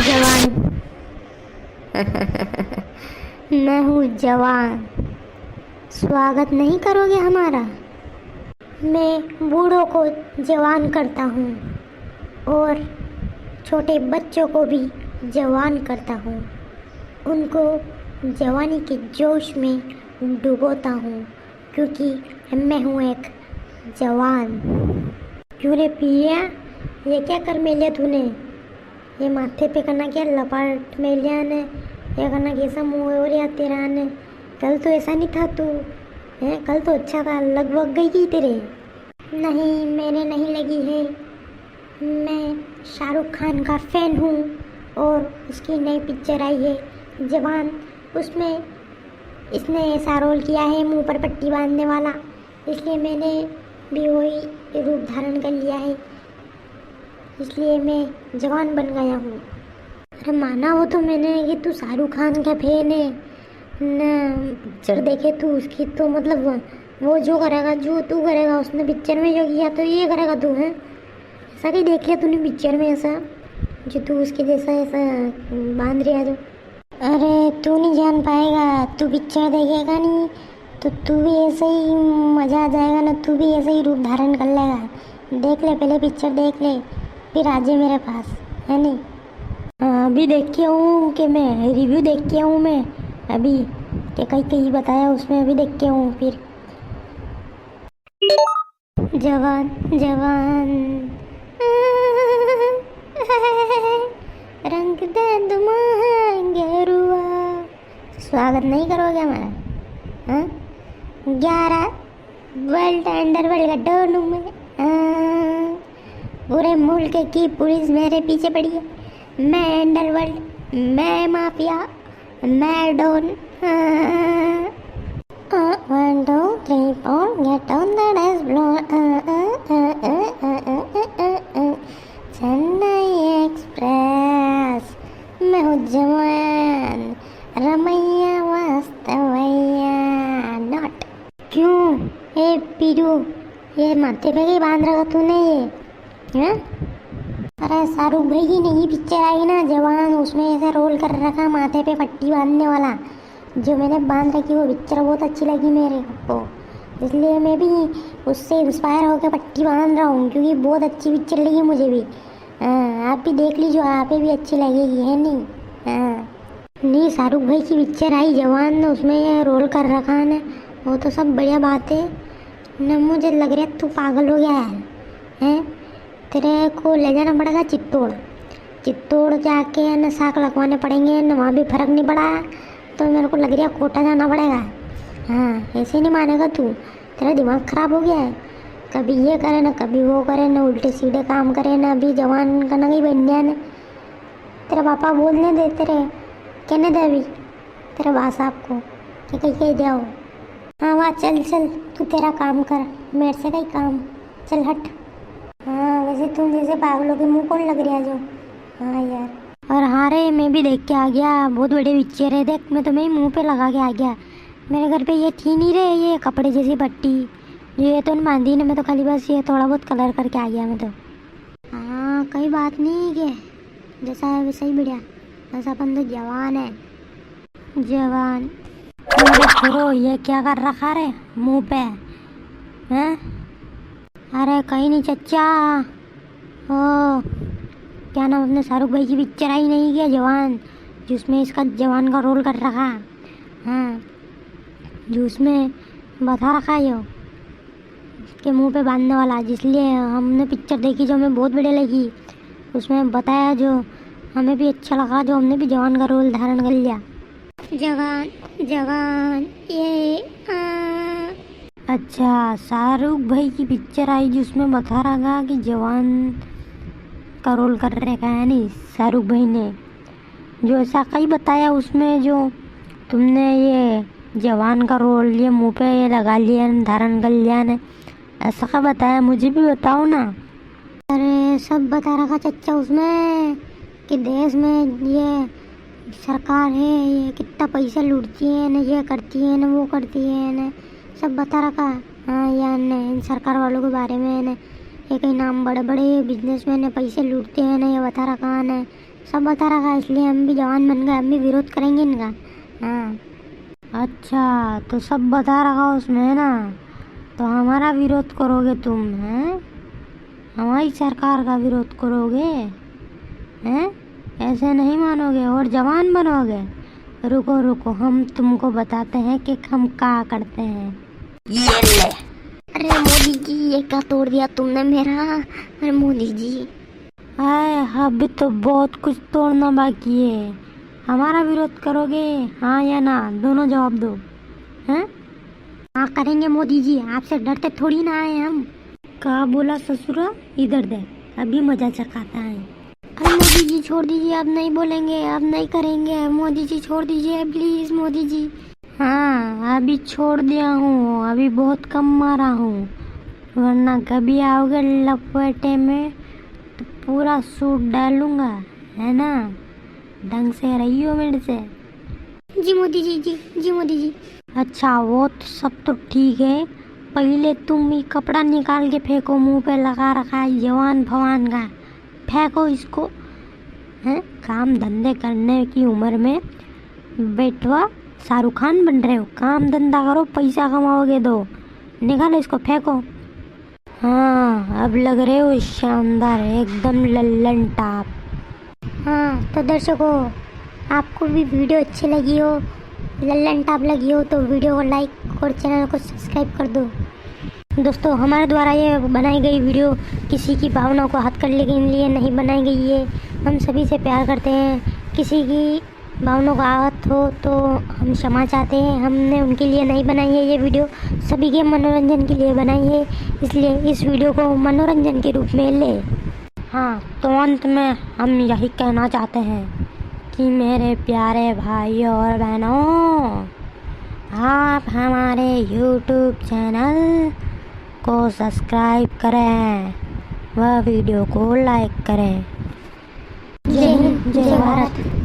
जवान। मैं हूँ जवान। स्वागत नहीं करोगे हमारा? मैं बूढ़ों को जवान करता हूँ और छोटे बच्चों को भी जवान करता हूँ। उनको जवानी के जोश में डुबोता हूँ क्योंकि मैं हूँ एक जवान। क्यों रे पिया, ये क्या कर मेलिया तूने? ये माथे पे करना क्या लपाट मेलिया ने? ये करना कैसा मुँह और या तेरा ने? कल तो ऐसा नहीं था तू है, कल तो अच्छा था। लगभग गई की तेरे? नहीं, मेरे नहीं लगी है। मैं शाहरुख खान का फ़ैन हूँ और उसकी नई पिक्चर आई है जवान। उसमें इसने ऐसा रोल किया है मुंह पर पट्टी बांधने वाला, इसलिए मैंने भी वही रूप धारण कर लिया है, इसलिए मैं जवान बन गया हूँ। अरे माना वो तो मैंने कि तू शाहरुख खान का फैन है ना। पिक्चर देखे तू उसकी तो मतलब वो जो करेगा, जो तू करेगा उसने पिक्चर में जो किया तो ये करेगा तू है। ऐसा कहीं देख लिया तूने पिक्चर में ऐसा जो तू उसके जैसा ऐसा बांध रहा जो? अरे तू नहीं जान पाएगा, तू पिक्चर देखेगा नहीं तो तू भी ऐसे ही मज़ा आ जाएगा ना, तू भी ऐसे ही रूप धारण कर लेगा। देख ले, पहले पिक्चर देख ले फिर आ जाए मेरे पास, है नहीं? अभी देख के हूँ कि मैं रिव्यू देख के हूँ मैं अभी कि कहीं कहीं बताया उसमें, अभी देख के हूँ फिर। जवान जवान रंग दे गेरुआ। स्वागत नहीं करोगे हमारा? हाँ, 11 वर्ल्ड अंडरवर्ल्ड का टूर्नामेंट में पूरे मुल्क की पुलिस मेरे पीछे पड़ी है। मैं अंडरवर्ल्ड, मैं माफिया, मैं don. 1 2 3 4 get on the dance floor. Chennai express. मैं हूँ जवान, रमैया वास्तवैया नॉट। क्यों ए पीरू, ये माथे पे ही बांध रखा तूने ये है? अरे शाहरुख भाई की नई पिक्चर आई ना जवान, उसमें ऐसा रोल कर रखा माथे पे पट्टी बांधने वाला, जो मैंने बांध रखी वो पिक्चर बहुत अच्छी लगी मेरे को, इसलिए मैं भी उससे इंस्पायर होकर पट्टी बांध रहा हूँ क्योंकि बहुत अच्छी पिक्चर लगी मुझे भी। हाँ, आप भी देख लीजिए, आप भी अच्छी लगेगी, है नहीं? हाँ नहीं, शाहरुख भाई की पिक्चर आई जवान, उसमें ये रोल कर रखा है ना, वो तो सब बढ़िया बात है ना। मुझे लग रहा है तू पागल हो गया है? तेरे को ले जाना पड़ेगा चित्तौड़। चित्तौड़ जाके न साक लगवाने पड़ेंगे न, वहाँ भी फर्क नहीं पड़ा तो मेरे को लग रहा है कोटा जाना पड़ेगा। हाँ, ऐसे नहीं मानेगा तू, तेरा दिमाग ख़राब हो गया है। कभी ये करे ना कभी वो करे ना, उल्टे सीधे काम करे ना, अभी जवान का ना कहीं बन गया ना। तेरा पापा बोलने दे, तेरे कहने दे अभी तेरे बा साहब को कि कहीं कहीं दे आओ। हाँ वाह, चल चल तू तेरा काम कर, मेरे से कहीं काम, चल हट। हाँ वैसे तुम जैसे पागलों के मुंह कौन लग रहा है जो? हाँ यार, और हाँ रे मैं भी देख के आ गया, बहुत बड़े पिक्चर है देख, मैं तो मैं मुंह पे लगा के आ गया। मेरे घर पे ये थी नहीं रे, ये कपड़े जैसी पट्टी, ये तो नहीं बांधी ना, मैं तो खाली बस ये थोड़ा बहुत कलर करके आ गया मैं तो। हाँ कोई बात नहीं है, जैसा है वैसा ही बढ़िया, बस अपन तो जवान है। जवान अरे छोरो, ये क्या कर रखा रे मुंह पे हैं? अरे कहीं नहीं चच्चा, ओ क्या नाम अपने शाहरुख भाई की पिक्चर आई नहीं क्या जवान, जिसमें इसका जवान का रोल कर रखा। हाँ, जो उसमें बता रखा है यो के मुंह पे बांधने वाला, जिसलिए हमने पिक्चर देखी जो हमें बहुत बढ़िया लगी, उसमें बताया जो हमें भी अच्छा लगा, जो हमने भी जवान का रोल धारण कर लिया। जवान जवान ये अच्छा, शाहरुख भाई की पिक्चर आई जिसमें बता रहा कि जवान का रोल कर रखा है नहीं शाहरुख भाई ने, जो ऐसा कहीं बताया उसमें जो तुमने ये जवान का रोल ये मुंह पे ये लगा लिया धारण कर लिया ने, ऐसा क्या बताया? मुझे भी बताओ ना। अरे सब बता रखा चच्चा उसमें कि देश में ये सरकार है ये कितना पैसा लूटती है ना, ये करती है ना वो करती है ना, सब बता रखा। हाँ यार ने इन सरकार वालों के बारे में ने, ये कई नाम बड़े बड़े बिजनेसमैन पैसे लूटते हैं ना, ये बता रखा है। सब बता रखा है, इसलिए हम भी जवान बन गए, हम भी विरोध करेंगे इनका। हाँ। अच्छा, तो सब बता रखा उसमें है ना, तो हमारा विरोध करोगे तुम? हैं, हमारी सरकार का विरोध करोगे? हैं, ऐसे नहीं मानोगे और जवान बनोगे? रुको रुको, हम तुमको बताते हैं कि हम क्या करते हैं। ये ले। अरे मोदी जी, ये क्या तोड़ दिया तुमने मेरा? अरे मोदी जी। हाय, अभी तो बहुत कुछ तोड़ना बाकी है। हमारा विरोध करोगे, हाँ या ना? दोनों जवाब दो। हैं? हाँ करेंगे मोदी जी, आपसे डरते थोड़ी ना आए हम। क्या बोला ससुरा? इधर दे, अभी मजा चखाता है। अरे मोदी जी छोड़ दीजिए, अब नहीं बोलेंगे, अब नहीं करेंगे। मोदी जी छोड़ दीजिए प्लीज मोदी जी। हाँ, अभी छोड़ दिया हूँ, अभी बहुत कम मारा हूँ, वरना कभी आओगे लपेटे में तो पूरा सूट डालूंगा, है ना? ढंग से रहियो मेरे से। जी मोदी जी, जी मोदी जी। अच्छा, वो तो सब तो ठीक है, पहले तुम ये कपड़ा निकाल के फेंको, मुंह पे लगा रखा है जवान भवान का, फेंको इसको। हैं, काम धंधे करने की उम्र में बेटवा शाहरुख खान बन रहे हो? काम धंधा करो, पैसा कमाओगे, दो निकालो इसको, फेंको। हाँ, अब लग रहे हो शानदार, एकदम लल्लन टाप। हाँ तो दर्शकों, आपको भी वीडियो अच्छी लगी हो, लल्लन टाप लगी हो, तो वीडियो को लाइक और चैनल को सब्सक्राइब कर दो। दोस्तों, हमारे द्वारा ये बनाई गई वीडियो किसी की भावनाओं को हत्या करने के लिए नहीं बनाई गई है। हम सभी से प्यार करते हैं, किसी की भावनाओं को आहत हो तो हम क्षमा चाहते हैं। हमने उनके लिए नहीं बनाई है ये वीडियो, सभी के मनोरंजन के लिए बनाई है, इसलिए इस वीडियो को मनोरंजन के रूप में ले। हाँ, तो अंत में हम यही कहना चाहते हैं कि मेरे प्यारे भाइयों और बहनों, आप हमारे YouTube चैनल को सब्सक्राइब करें व वीडियो को लाइक करें। जय हिंद, जय भारत।